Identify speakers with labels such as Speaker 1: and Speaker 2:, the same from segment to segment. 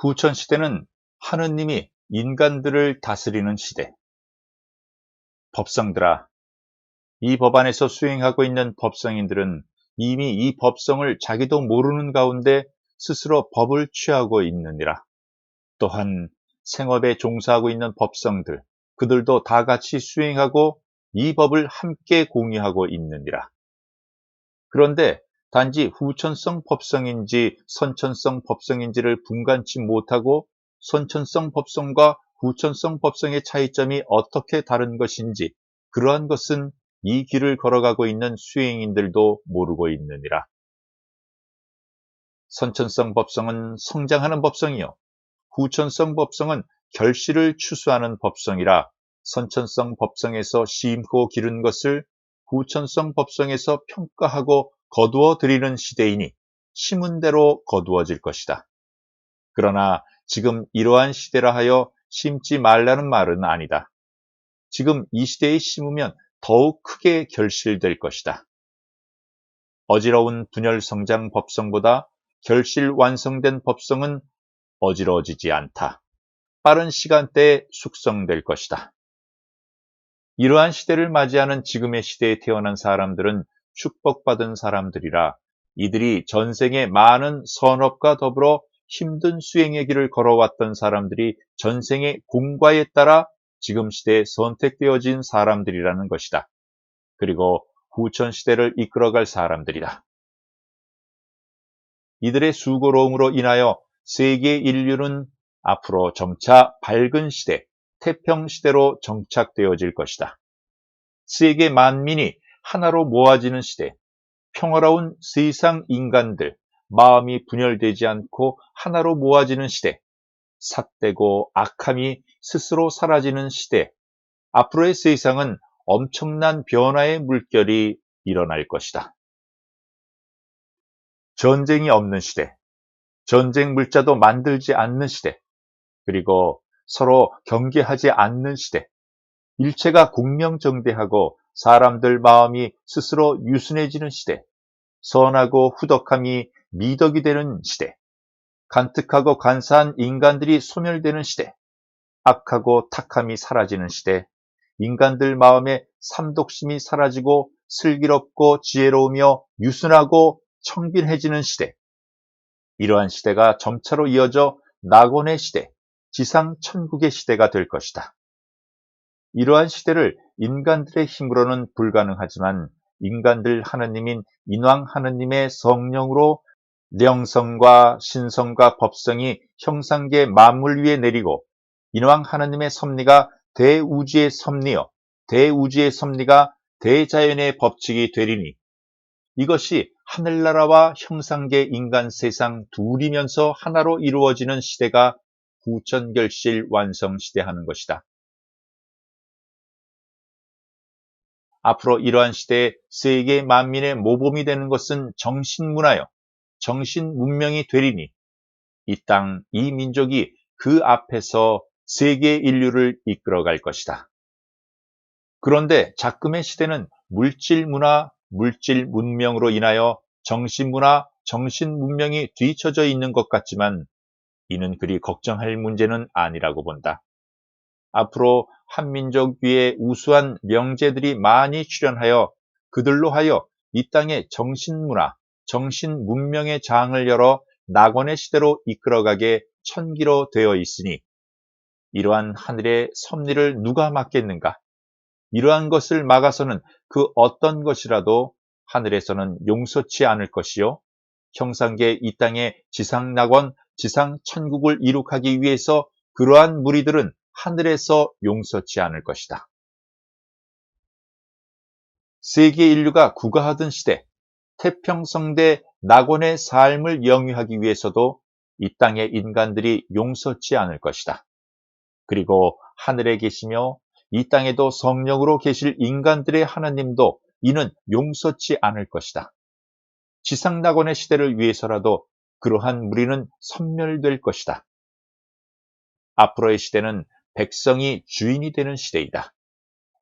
Speaker 1: 후천 시대는 하느님이 인간들을 다스리는 시대. 법성들아, 이 법안에서 수행하고 있는 법성인들은 이미 이 법성을 자기도 모르는 가운데 스스로 법을 취하고 있느니라. 또한 생업에 종사하고 있는 법성들, 그들도 다 같이 수행하고 이 법을 함께 공유하고 있느니라. 그런데 단지 후천성 법성인지 선천성 법성인지를 분간치 못하고 선천성 법성과 후천성 법성의 차이점이 어떻게 다른 것인지 그러한 것은 이 길을 걸어가고 있는 수행인들도 모르고 있느니라. 선천성 법성은 성장하는 법성이요, 후천성 법성은 결실을 추수하는 법성이라 선천성 법성에서 심고 기른 것을 후천성 법성에서 평가하고 거두어 드리는 시대이니 심은 대로 거두어질 것이다. 그러나 지금 이러한 시대라 하여 심지 말라는 말은 아니다. 지금 이 시대에 심으면 더욱 크게 결실될 것이다. 어지러운 분열 성장 법성보다 결실 완성된 법성은 어지러워지지 않다. 빠른 시간대에 숙성될 것이다. 이러한 시대를 맞이하는 지금의 시대에 태어난 사람들은 축복받은 사람들이라 이들이 전생에 많은 선업과 더불어 힘든 수행의 길을 걸어왔던 사람들이 전생의 공과에 따라 지금 시대에 선택되어진 사람들이라는 것이다. 그리고 후천 시대를 이끌어갈 사람들이다. 이들의 수고로움으로 인하여 세계 인류는 앞으로 점차 밝은 시대, 태평 시대로 정착되어질 것이다. 세계 만민이 하나로 모아지는 시대, 평화로운 세상 인간들, 마음이 분열되지 않고 하나로 모아지는 시대, 삿되고 악함이 스스로 사라지는 시대, 앞으로의 세상은 엄청난 변화의 물결이 일어날 것이다. 전쟁이 없는 시대, 전쟁 물자도 만들지 않는 시대, 그리고 서로 경계하지 않는 시대, 일체가 공명정대하고 사람들 마음이 스스로 유순해지는 시대, 선하고 후덕함이 미덕이 되는 시대, 간특하고 간사한 인간들이 소멸되는 시대, 악하고 탁함이 사라지는 시대, 인간들 마음에 삼독심이 사라지고 슬기롭고 지혜로우며 유순하고 청빈해지는 시대, 이러한 시대가 점차로 이어져 낙원의 시대, 지상 천국의 시대가 될 것이다. 이러한 시대를 인간들의 힘으로는 불가능하지만 인간들 하느님인 인왕 하느님의 성령으로 명성과 신성과 법성이 형상계 만물 위에 내리고 인왕 하느님의 섭리가 대우주의 섭리여 대우주의 섭리가 대자연의 법칙이 되리니 이것이 하늘나라와 형상계 인간 세상 둘이면서 하나로 이루어지는 시대가 후천결실 완성 시대하는 것이다. 앞으로 이러한 시대에 세계 만민의 모범이 되는 것은 정신문화요, 정신문명이 되리니 이 땅, 이 민족이 그 앞에서 세계 인류를 이끌어갈 것이다. 그런데 작금의 시대는 물질문화, 물질문명으로 인하여 정신문화, 정신문명이 뒤처져 있는 것 같지만 이는 그리 걱정할 문제는 아니라고 본다. 앞으로 한민족 위에 우수한 명제들이 많이 출현하여 그들로 하여 이 땅의 정신문화, 정신문명의 장을 열어 낙원의 시대로 이끌어가게 천기로 되어 있으니 이러한 하늘의 섭리를 누가 막겠는가? 이러한 것을 막아서는 그 어떤 것이라도 하늘에서는 용서치 않을 것이요 형상계 이 땅의 지상 낙원, 지상 천국을 이룩하기 위해서 그러한 무리들은 하늘에서 용서치 않을 것이다. 세계 인류가 구가하던 시대, 태평성대 낙원의 삶을 영위하기 위해서도 이 땅의 인간들이 용서치 않을 것이다. 그리고 하늘에 계시며 이 땅에도 성령으로 계실 인간들의 하나님도 이는 용서치 않을 것이다. 지상 낙원의 시대를 위해서라도 그러한 무리는 섬멸될 것이다. 앞으로의 시대는 백성이 주인이 되는 시대이다.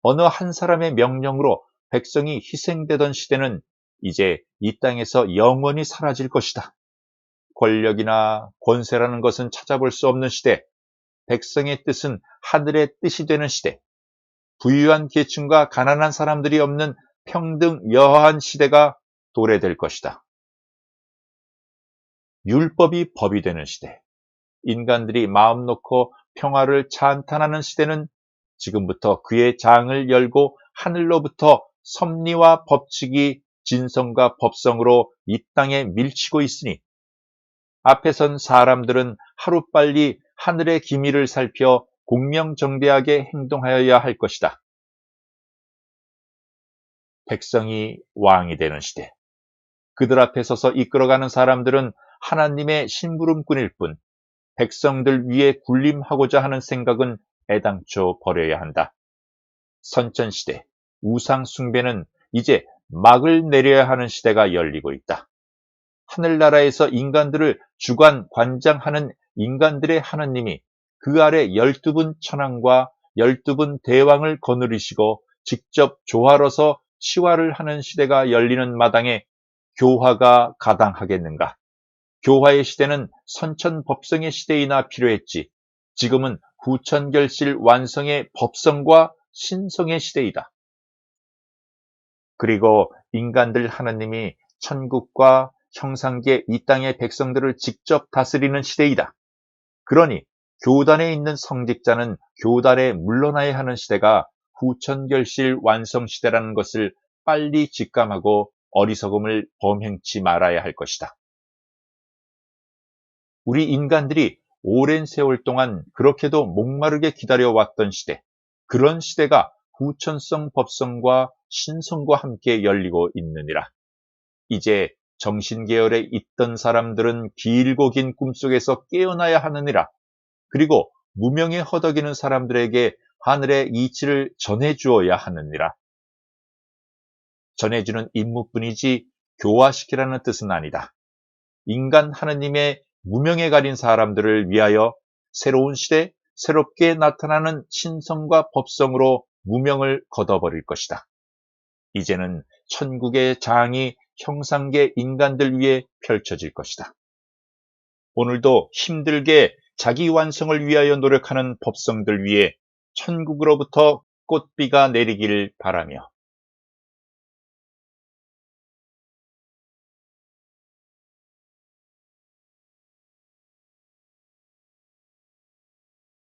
Speaker 1: 어느 한 사람의 명령으로 백성이 희생되던 시대는 이제 이 땅에서 영원히 사라질 것이다. 권력이나 권세라는 것은 찾아볼 수 없는 시대, 백성의 뜻은 하늘의 뜻이 되는 시대, 부유한 계층과 가난한 사람들이 없는 평등 여하한 시대가 도래될 것이다. 율법이 법이 되는 시대, 인간들이 마음 놓고 평화를 찬탄하는 시대는 지금부터 그의 장을 열고 하늘로부터 섭리와 법칙이 진성과 법성으로 이 땅에 밀치고 있으니 앞에 선 사람들은 하루빨리 하늘의 기밀을 살펴 공명정대하게 행동하여야 할 것이다. 백성이 왕이 되는 시대, 그들 앞에 서서 이끌어가는 사람들은 하나님의 심부름꾼일 뿐 백성들 위에 군림하고자 하는 생각은 애당초 버려야 한다. 선천시대, 우상숭배는 이제 막을 내려야 하는 시대가 열리고 있다. 하늘나라에서 인간들을 주관 관장하는 인간들의 하나님이 그 아래 12분 천왕과 12분 대왕을 거느리시고 직접 조화로서 치화를 하는 시대가 열리는 마당에 교화가 가당하겠는가? 교화의 시대는 선천법성의 시대이나 필요했지. 지금은 후천결실 완성의 법성과 신성의 시대이다. 그리고 인간들 하나님이 천국과 형상계 이 땅의 백성들을 직접 다스리는 시대이다. 그러니 교단에 있는 성직자는 교단에 물러나야 하는 시대가 후천결실 완성 시대라는 것을 빨리 직감하고 어리석음을 범행치 말아야 할 것이다. 우리 인간들이 오랜 세월 동안 그렇게도 목마르게 기다려왔던 시대, 그런 시대가 후천성 법성과 신성과 함께 열리고 있느니라. 이제 정신계열에 있던 사람들은 길고 긴 꿈속에서 깨어나야 하느니라. 그리고 무명에 허덕이는 사람들에게 하늘의 이치를 전해주어야 하느니라. 전해주는 임무뿐이지 교화시키라는 뜻은 아니다. 인간 하느님의 무명에 가린 사람들을 위하여 새로운 시대, 새롭게 나타나는 신성과 법성으로 무명을 걷어버릴 것이다. 이제는 천국의 장이 형상계 인간들 위해 펼쳐질 것이다. 오늘도 힘들게 자기 완성을 위하여 노력하는 법성들 위해 천국으로부터 꽃비가 내리기를 바라며